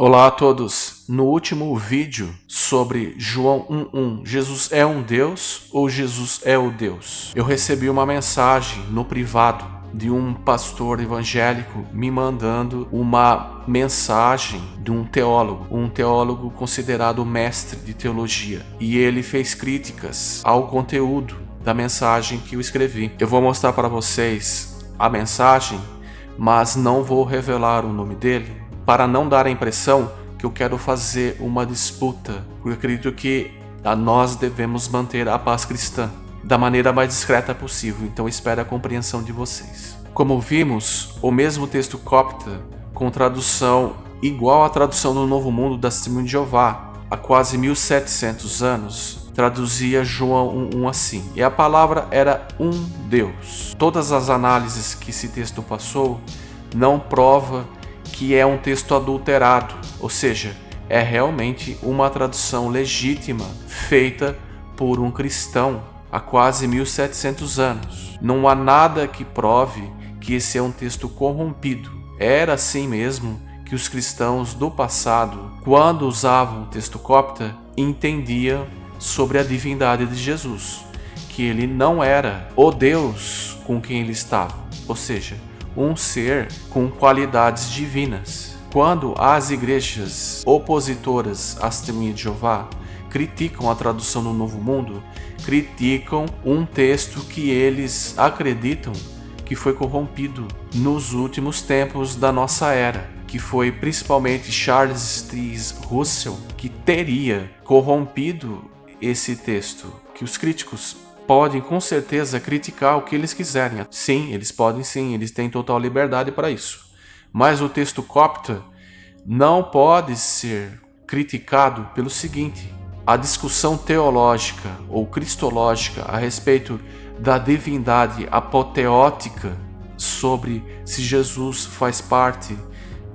Olá a todos! No último vídeo sobre João 1:1, Jesus é um Deus ou Jesus é o Deus? Eu recebi uma mensagem no privado de um pastor evangélico me mandando uma mensagem de um teólogo considerado mestre de teologia, e ele fez críticas ao conteúdo da mensagem que eu escrevi. Eu vou mostrar para vocês a mensagem, mas não vou revelar o nome dele, para não dar a impressão que eu quero fazer uma disputa, porque eu acredito que nós devemos manter a paz cristã da maneira mais discreta possível, então espero a compreensão de vocês. Como vimos, o mesmo texto copta, com tradução igual à tradução do Novo Mundo da Testemunha de Jeová, há quase 1700 anos, traduzia João 1:1 assim: e a palavra era um Deus. Todas as análises que esse texto passou não prova que é um texto adulterado, ou seja, é realmente uma tradução legítima feita por um cristão há quase 1700 anos. Não há nada que prove que esse é um texto corrompido. Era assim mesmo que os cristãos do passado, quando usavam o texto copta, entendiam sobre a divindade de Jesus, que ele não era o Deus com quem ele estava, ou seja, um ser com qualidades divinas. Quando as igrejas opositoras à Testemunha de Jeová criticam a tradução do Novo Mundo, criticam um texto que eles acreditam que foi corrompido nos últimos tempos da nossa era, que foi principalmente Charles T. Russell que teria corrompido esse texto, que os críticos podem com certeza criticar o que eles quiserem. Sim, eles podem sim, eles têm total liberdade para isso. Mas o texto copta não pode ser criticado pelo seguinte: a discussão teológica ou cristológica a respeito da divindade apoteótica, sobre se Jesus faz parte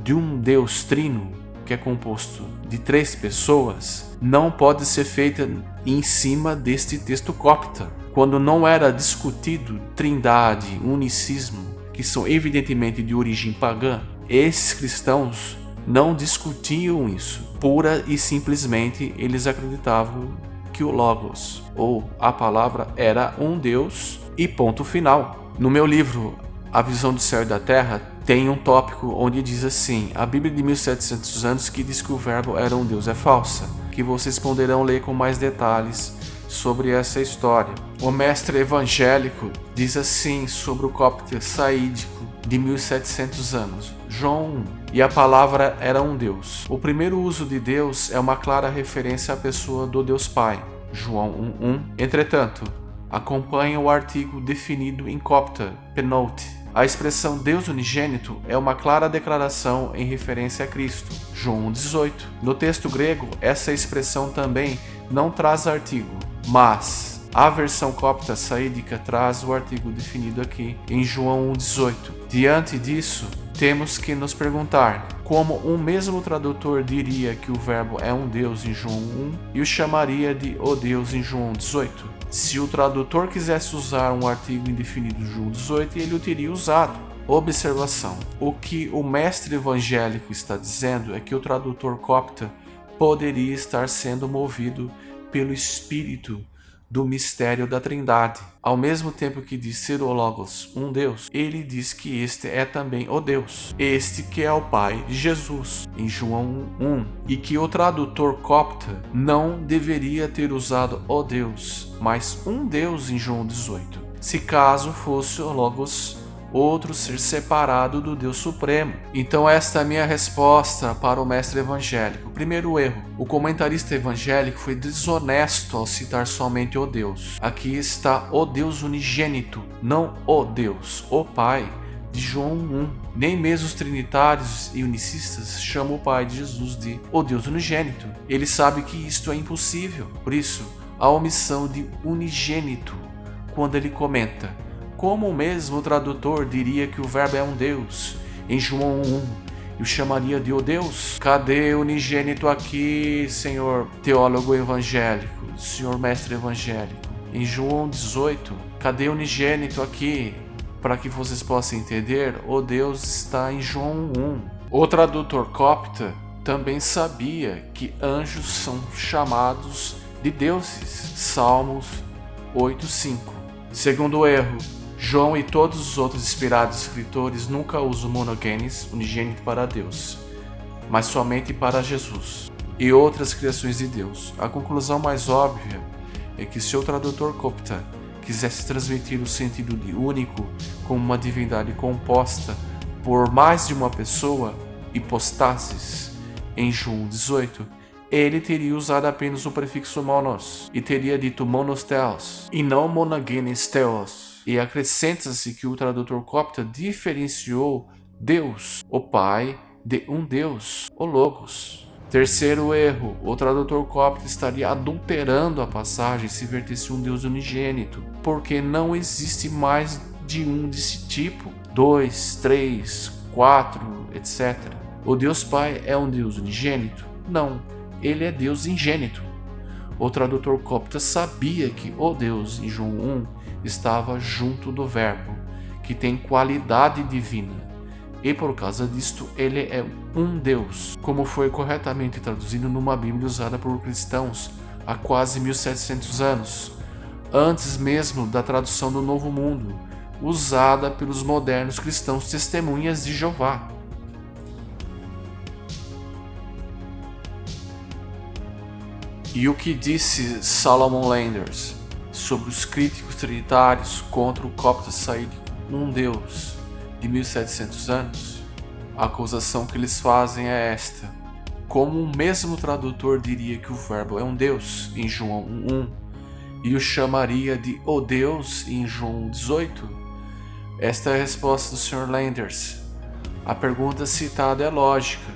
de um Deus trino, que é composto de 3 pessoas, não pode ser feita em cima deste texto copta, quando não era discutido trindade, unicismo, que são evidentemente de origem pagã. Esses cristãos não discutiam isso. Pura e simplesmente eles acreditavam que o Logos, ou a palavra, era um Deus e ponto final. No meu livro A Visão do Céu e da Terra, tem um tópico onde diz assim: a Bíblia de 1700 anos que diz que o verbo era um Deus é falsa, que vocês poderão ler com mais detalhes sobre essa história. O mestre evangélico diz assim sobre o copta saídico de 1700 anos, João 1, e a palavra era um Deus. O primeiro uso de Deus é uma clara referência à pessoa do Deus Pai, João 1:1. Entretanto, acompanha o artigo definido em copta, penote. A expressão Deus unigênito é uma clara declaração em referência a Cristo, João 1:18. No texto grego, essa expressão também não traz artigo, mas a versão copta saídica traz o artigo definido aqui em João 1:18. Diante disso, temos que nos perguntar como um mesmo tradutor diria que o verbo é um Deus em João 1 e o chamaria de o Deus em João 18. Se o tradutor quisesse usar um artigo indefinido em João 18, ele o teria usado. Observação: o que o mestre evangélico está dizendo é que o tradutor copta poderia estar sendo movido pelo espírito do mistério da Trindade. Ao mesmo tempo que diz ser o Logos um Deus, ele diz que este é também o Deus, este que é o Pai de Jesus, em João 1, e que o tradutor copta não deveria ter usado o Deus, mas um Deus em João 18, se caso fosse o Logos outro ser separado do Deus Supremo. Então esta é a minha resposta para o mestre evangélico. Primeiro erro: o comentarista evangélico foi desonesto ao citar somente o Deus. Aqui está o Deus unigênito, não o Deus, o Pai de João 1. Nem mesmo os trinitários e unicistas chamam o Pai de Jesus de o Deus unigênito. Ele sabe que isto é impossível. Por isso, a omissão de unigênito quando ele comenta: como o mesmo tradutor diria que o verbo é um Deus em João 1 e o chamaria de o Deus? Cadê o unigênito aqui, senhor teólogo evangélico, senhor mestre evangélico? Em João 18, cadê o unigênito aqui? Para que vocês possam entender, o Deus está em João 1. O tradutor copta também sabia que anjos são chamados de deuses. Salmos 8:5. Segundo erro, João e todos os outros inspirados escritores nunca usam monogenes, unigênito, para Deus, mas somente para Jesus e outras criações de Deus. A conclusão mais óbvia é que se o tradutor copta quisesse transmitir o sentido de único como uma divindade composta por mais de uma pessoa, hipostases, em João 18, ele teria usado apenas o prefixo monos e teria dito monos theos e não monogenes theos. E acrescenta-se que o tradutor copta diferenciou Deus, o Pai, de um Deus, o Logos. Terceiro erro, o tradutor copta estaria adulterando a passagem se vertesse um Deus unigênito, porque não existe mais de um desse tipo, 2, 3, 4, etc. O Deus Pai é um Deus unigênito? Não, ele é Deus ingênito. O tradutor copta sabia que o Deus, em João 1, estava junto do Verbo, que tem qualidade divina. E por causa disto, ele é um Deus, como foi corretamente traduzido numa Bíblia usada por cristãos há quase 1700 anos, antes mesmo da tradução do Novo Mundo, usada pelos modernos cristãos testemunhas de Jeová. E o que disse Solomon Landers sobre os críticos trinitários contra o copta sair de um Deus de 1700 anos? A acusação que eles fazem é esta: como o mesmo tradutor diria que o Verbo é um Deus em João 1:1 e o chamaria de o Deus em João 18? Esta é a resposta do Sr. Landers. A pergunta citada é lógica,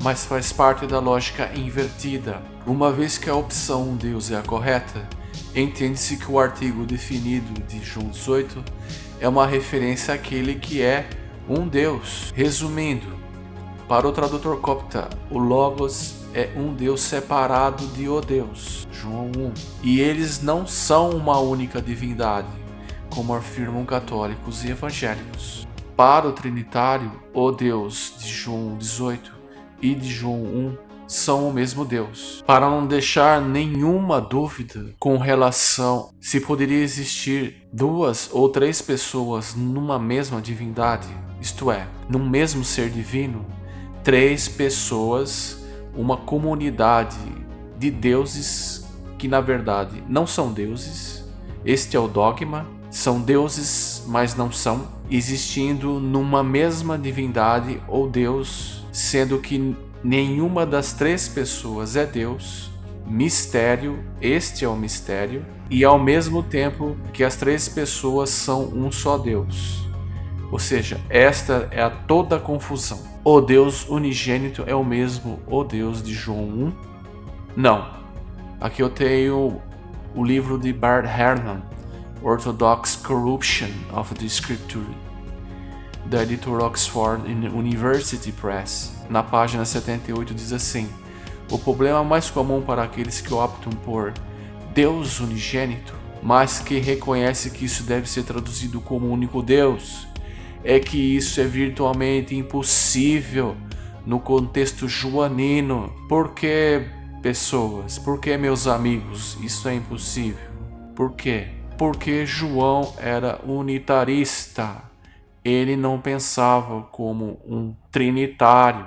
mas faz parte da lógica invertida. Uma vez que a opção um Deus é a correta, entende-se que o artigo definido de João 18 é uma referência àquele que é um Deus. Resumindo, para o tradutor copta, o Logos é um Deus separado de o Deus, João 1, e eles não são uma única divindade, como afirmam católicos e evangélicos. Para o trinitário, o Deus de João 18 e de João 1 são o mesmo Deus. Para não deixar nenhuma dúvida com relação se poderia existir 2 ou 3 pessoas numa mesma divindade, isto é, num mesmo ser divino, 3 pessoas, uma comunidade de deuses que na verdade não são deuses. Este é o dogma, são deuses, mas não são, existindo numa mesma divindade ou Deus, sendo que nenhuma das 3 pessoas é Deus, mistério, este é o mistério, e ao mesmo tempo que as 3 pessoas são um só Deus. Ou seja, esta é a toda a confusão. O Deus unigênito é o mesmo o Deus de João 1? Não. Aqui eu tenho o livro de Bart Ehrman, Orthodox Corruption of the Scripture, da editora Oxford University Press. Na página 78 diz assim: o problema mais comum para aqueles que optam por Deus unigênito, mas que reconhece que isso deve ser traduzido como único Deus, é que isso é virtualmente impossível no contexto joanino. Por que, pessoas? Por que, meus amigos, isso é impossível? Por quê? Porque João era unitarista. Ele não pensava como um trinitário.